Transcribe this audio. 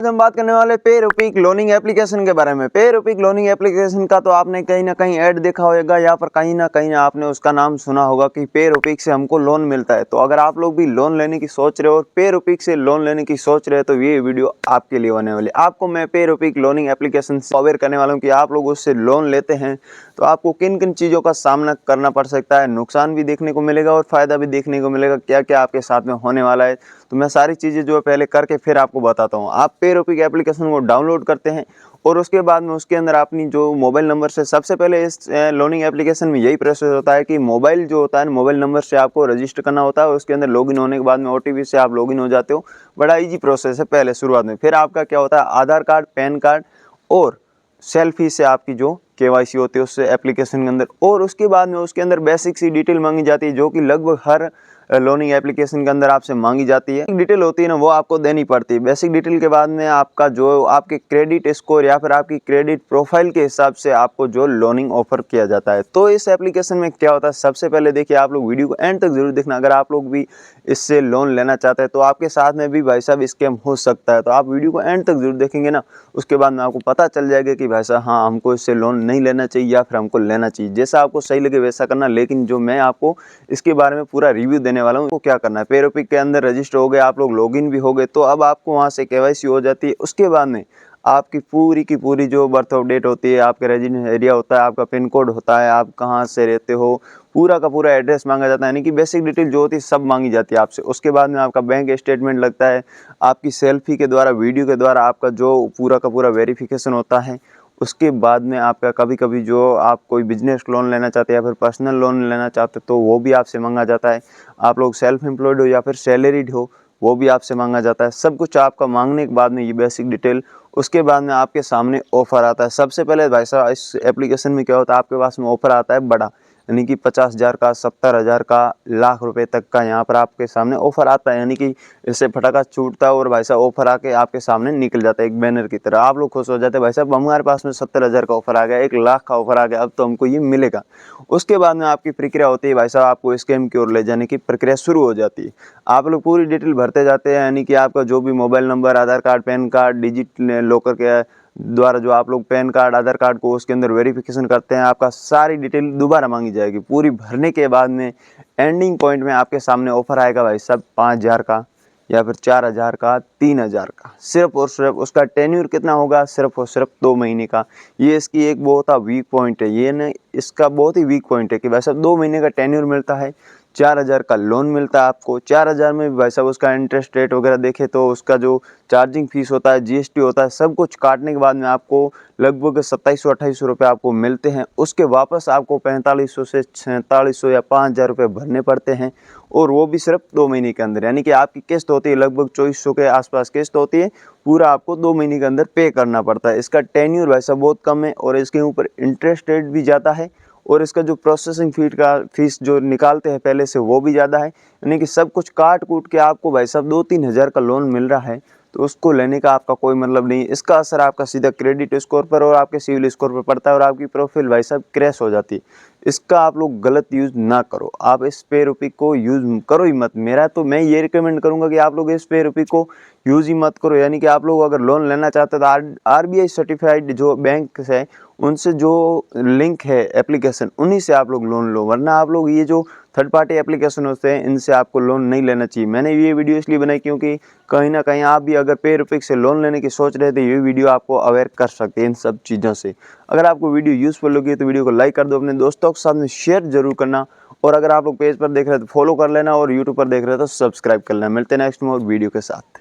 आज हम बात करने वाले पेरोपिक लोनिंग एप्लीकेशन के बारे में। पेरोपिक लोनिंग एप्लीकेशन का तो आपने कहीं ना कहीं ऐड देखा होगा या फिर कहीं ना कहीं आपने उसका नाम सुना होगा कि पेरोपिक से हमको लोन मिलता है। तो अगर आप लोग भी लोन लेने की सोच रहे हो और पेरोपिक से लोन लेने की सोच रहे हो तो ये वीडियो आपके लिए होने वाली। आपको मैं पेरोपिक लोनिंग एप्लीकेशन से अवेयर करने वाला हूँ कि आप लोग उससे लोन लेते हैं तो आपको किन किन चीज़ों का सामना करना पड़ सकता है, नुकसान भी देखने को मिलेगा और फ़ायदा भी देखने को मिलेगा, क्या क्या आपके साथ में होने वाला है। तो मैं सारी चीज़ें जो है पहले करके फिर आपको बताता हूँ। आप पेरोपिक एप्लीकेशन को डाउनलोड करते हैं और उसके बाद में उसके अंदर अपनी जो मोबाइल नंबर से सबसे पहले इस लोनिंग एप्लीकेशन में यही प्रोसेस होता है कि मोबाइल जो होता है मोबाइल नंबर से आपको रजिस्टर करना होता है। उसके अंदर लॉगिन होने के बाद में ओटीपी से आप लॉगिन हो जाते हो। बड़ा ईजी प्रोसेस है पहले शुरुआत में। फिर आपका क्या होता है, आधार कार्ड, पैन कार्ड और सेल्फी से आपकी जो केवाईसी होती है उससे एप्लीकेशन के अंदर, और उसके बाद में उसके अंदर बेसिक सी डिटेल मांगी जाती है जो कि लगभग हर लोनिंग एप्लीकेशन के अंदर आपसे मांगी जाती है। डिटेल होती है ना वो आपको देनी पड़ती है। बेसिक डिटेल के बाद में आपका जो आपके क्रेडिट स्कोर या फिर आपकी क्रेडिट प्रोफाइल के हिसाब से आपको जो लोनिंग ऑफर किया जाता है। तो इस एप्लीकेशन में क्या होता है, सबसे पहले देखिए आप लोग वीडियो को एंड तक जरूर देखना। अगर आप लोग भी इससे लोन लेना चाहते हैं तो आपके साथ में भी भाई साहब स्कैम हो सकता है, तो आप वीडियो को एंड तक जरूर देखेंगे ना, उसके बाद में आपको पता चल जाएगा कि भाई साहब हाँ हमको इससे लोन नहीं लेना चाहिए या फिर हमको लेना चाहिए। जैसा आपको सही लगे वैसा करना, लेकिन जो मैं आपको इसके बारे में पूरा रिव्यू देने वाला हूँ तो क्या करना है। पेरोपिक के अंदर रजिस्टर हो गए, आप लोग लॉगिन भी हो गए, तो अब आपको वहाँ से केवाईसी हो जाती है। उसके बाद में आपकी पूरी की पूरी जो बर्थ ऑफ डेट होती है, आपका रेजिडेंस एरिया होता है, आपका पिन कोड होता है, आप कहाँ से रहते हो, पूरा का पूरा एड्रेस मांगा जाता है, यानी कि बेसिक डिटेल जो होती है सब मांगी जाती है आपसे। उसके बाद में आपका बैंक स्टेटमेंट लगता है, आपकी सेल्फी के द्वारा, वीडियो के द्वारा आपका जो पूरा का पूरा वेरिफिकेशन होता है। उसके बाद में आपका कभी कभी जो आप कोई बिजनेस लोन लेना चाहते हैं या फिर पर्सनल लोन लेना चाहते हो तो वो भी आपसे मांगा जाता है। आप लोग सेल्फ एम्प्लॉयड हो या फिर सैलरीड हो वो भी आपसे मांगा जाता है। सब कुछ आपका मांगने के बाद में ये बेसिक डिटेल, उसके बाद में आपके सामने ऑफर आता है। सबसे पहले भाई साहब इस एप्लीकेशन में क्या होता है, आपके पास में ऑफर आता है बड़ा, यानी कि 50,000 का, 70,000 का, लाख रुपए तक का यहाँ पर आपके सामने ऑफर आता है। यानी कि इससे फटाका छूटता है और भाई साहब ऑफर आके आपके सामने निकल जाता है एक बैनर की तरह। आप लोग खुश हो जाते हैं, भाई साहब हमारे पास में 70,000 का ऑफर आ गया, 1,00,000 का ऑफर आ गया, अब तो हमको ये मिलेगा। उसके बाद में आपकी प्रक्रिया होती है भाई साहब, आपको स्कैम की ओर ले जाने की प्रक्रिया शुरू हो जाती है। आप लोग पूरी डिटेल भरते जाते हैं, यानी कि आपका जो भी mobile number, Aadhaar card, pan card, DigiLocker के द्वारा जो आप लोग पैन कार्ड, आधार कार्ड को उसके अंदर वेरिफिकेशन करते हैं, आपका सारी डिटेल दोबारा मांगी जाएगी। पूरी भरने के बाद में एंडिंग पॉइंट में आपके सामने ऑफर आएगा भाई साहब 5,000 का या फिर 4,000 का, 3,000 का। सिर्फ और सिर्फ उसका टेन्यूर कितना होगा, सिर्फ और सिर्फ 2 महीने का। ये इसकी एक बहुत वीक पॉइंट है, ये ना इसका बहुत ही वीक पॉइंट है कि भाई साहब 2 महीने का टेन्यूर मिलता है, 4,000 का लोन मिलता है आपको। 4,000 में भाई साहब उसका इंटरेस्ट रेट वगैरह देखे तो उसका जो चार्जिंग फीस होता है, जीएसटी होता है, सब कुछ काटने के बाद में आपको लगभग 2700-2800 रुपये आपको मिलते हैं। उसके वापस आपको 4500 से 4700 या 5,000 रुपये भरने पड़ते हैं, और वो भी सिर्फ 2 महीने के अंदर। यानी कि आपकी किस्त होती है लगभग 2400 के आसपास किस्त होती है, पूरा आपको 2 महीने के अंदर पे करना पड़ता है। इसका टेन्यूर भाई साहब बहुत कम है और इसके ऊपर इंटरेस्ट रेट भी ज़्यादा है, और इसका जो प्रोसेसिंग फीस जो निकालते हैं पहले से वो भी ज़्यादा है। यानी कि सब कुछ काट कूट के आपको भाई साहब 2-3 हज़ार का लोन मिल रहा है, तो उसको लेने का आपका कोई मतलब नहीं। इसका असर आपका सीधा क्रेडिट स्कोर पर और आपके सिविल स्कोर पर पड़ता है और आपकी प्रोफाइल भाई साहब क्रैश हो जाती है। इसका आप लोग गलत यूज़ ना करो, आप इस पेरोपिक को यूज़ करो ही मत। मेरा तो मैं ये रिकमेंड करूँगा कि आप लोग इस पेरोपिक को यूज़ ही मत करो। यानी कि आप लोग अगर लोन लेना चाहते हो तो आरबीआई सर्टिफाइड जो बैंक है उनसे जो लिंक है एप्लीकेशन, उन्हीं से आप लोग लोन लो, वरना आप लोग ये जो थर्ड पार्टी एप्लीकेशन होते हैं इनसे आपको लोन नहीं लेना चाहिए। मैंने ये वीडियो इसलिए बनाई क्योंकि कहीं ना कहीं आप भी अगर पेरोपिक से लोन लेने की सोच रहे थे, ये वीडियो आपको अवेयर कर सकते हैं इन सब चीज़ों से। अगर आपको वीडियो यूज़फुल लगी तो वीडियो को लाइक कर दो, अपने दोस्तों के साथ में शेयर जरूर करना, और अगर आप लोग पेज पर देख रहे हैं तो फॉलो कर लेना, और यूट्यूब पर देख रहे हैं तो सब्सक्राइब कर लेना। मिलते हैं नेक्स्ट में और वीडियो के साथ।